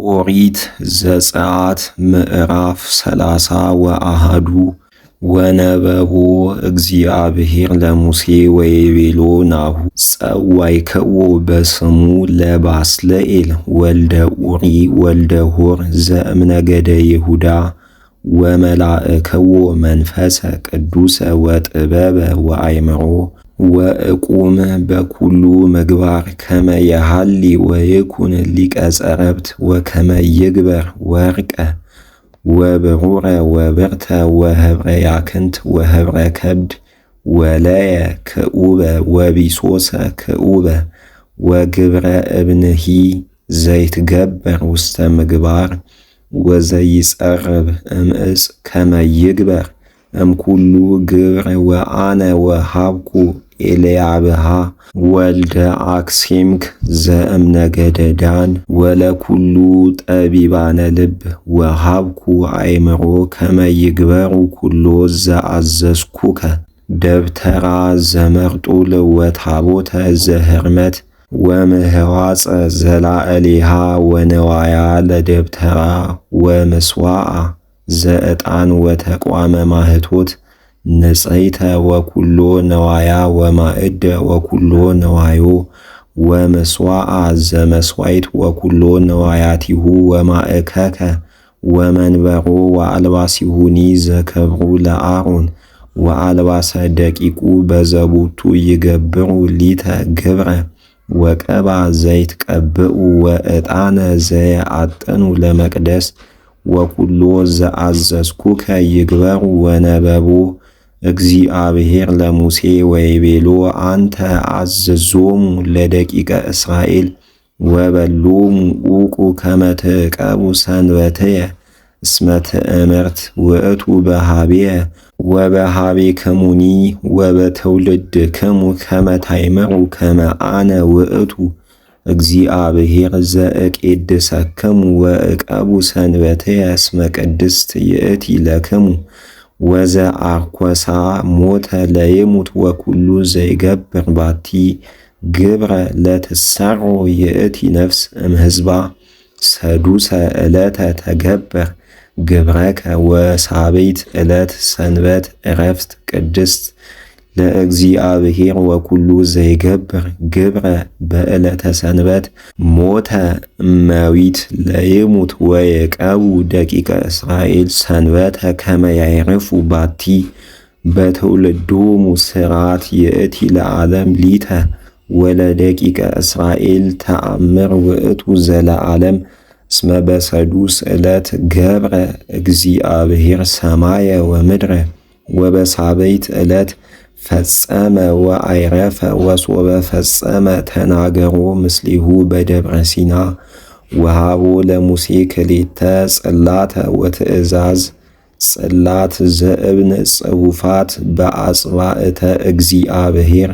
ኦሪት ዘጸአት ምዕራፍ 30 ወነበቦ እግዚአብሔር ለሙሴ ወይቤሎ ናሁ ጸዋዕክዎ በስሙ ለባስልኤል ወልደ ኡሪ ወልደ ሆር ዘእምነገደ ይሁዳ ወመላእክዎ መንፈሰ ቅዱሰ ወጥበበ ወአእምሮ ወእቁም በኩሉ ምግባር ከመ የሃሊ ወይኩን ሊቀ ጸረብት ወከመ ይግበር ወርቀ ወብሩረ ወብርተ ወህብረ ያክንት ወህብረ ከብድ ወለየ ክኡበ ወቢሶሰ ክኡበ ወግብረ እብንሂ ዘይትገበር ውስተ ምግባር ወዘይጸርብ እምዕፅ ከመ ይግበር እምኩሉ ግብር ወአነ ወሃብኩ ኤልያብሃ ወልደ አክሲምክ ዘእምነገደ ዳን ወለኩሉ ጠቢባነ ልብ ወሃብኩ አእምሮ ከመ ይግበሩ ኩሎ ዘአዘዝኩከ ደብተራ ዘመርጡል ወታቦተ ዘህርመት ወምህዋፀ ዘላዕሌሃ ወነዋያ ለደብተራ ወምስዋዓ ዘዕጣን ወተቋመ ማህቶት ንጽሕተ ወኩሎ ነዋያ ወማእደ ወኩሎ ነዋዮ ወምስዋዓ ዘመስዋዕት ወኩሎ ነዋያቲሁ ወማእከከ ወመንበሮ ወአልባሲሁኒ ዘከብሩ ለአሮን ወአልባሰ ደቂቁ በዘቦቱ ይገብሩ ሊተ ግብረ ወቀባ ዘይትቀብኡ ወዕጣነ ዘየአጥኑ ለመቅደስ ወኩሎ ዘአዘዝኩከ ይግበሩ ወነበቦ እግዚአብሔር ለሙሴ ወይቤሎ አንተ አዘዞሙ ለደቂቀ እስራኤል ወበሎሙ ኡቁ ከመ ትዕቀቡ ሰንበትየ እስመ ትእምርት ውእቱ በሃቤየ ወበሃቤክሙኒ ወበትውልድክሙ ከመ ታእምሩ ከመ አነ ውእቱ እግዚአብሔር ዘእቄድሰክሙ ወእቀቡ ሰንበትየ እስመ ቅድስት ይእቲ ለክሙ ወዘአርኰሳ ሞተ ለይሙት ወኩሉ ዘይገብር ባቲ ግብረ ለትሠሮ ይእቲ ነፍስ እምሕዝባ ሰዱሰ ዕለተ ተገበር ግብረከ ወሳቤት ዕለት ሰንበት ዕረፍት ቅድስት ለእግዚአብሔር ወኩሉ ዘይገብር ግብረ በዕለተ ሰንበት ሞተ እመዊት ለይሙት ወየቀቡ ደቂቀ እስራኤል ሰንበተ ከመ ያዕርፉ ባቲ በትውልዶሙ ሥርዓት ይእቲ ለዓለም ሊተ ወለደቂቀ እስራኤል ተአምር ውእቱ ዘለዓለም እስመ በሰዱስ ዕለት ገብረ እግዚአብሔር ሰማየ ወምድረ ወበሳበይት ዕለት ፈጸመ ወአይረፈ ወሶበ ፈጸመ ተናገሮ ምስሊሁ በደብረ ሲና ወሃቦ ለሙሴ ክልኤተ ጽላተ ወትእዛዝ ጽላት ዘእብን ጽሑፋት በአጽባእተ እግዚአብሔር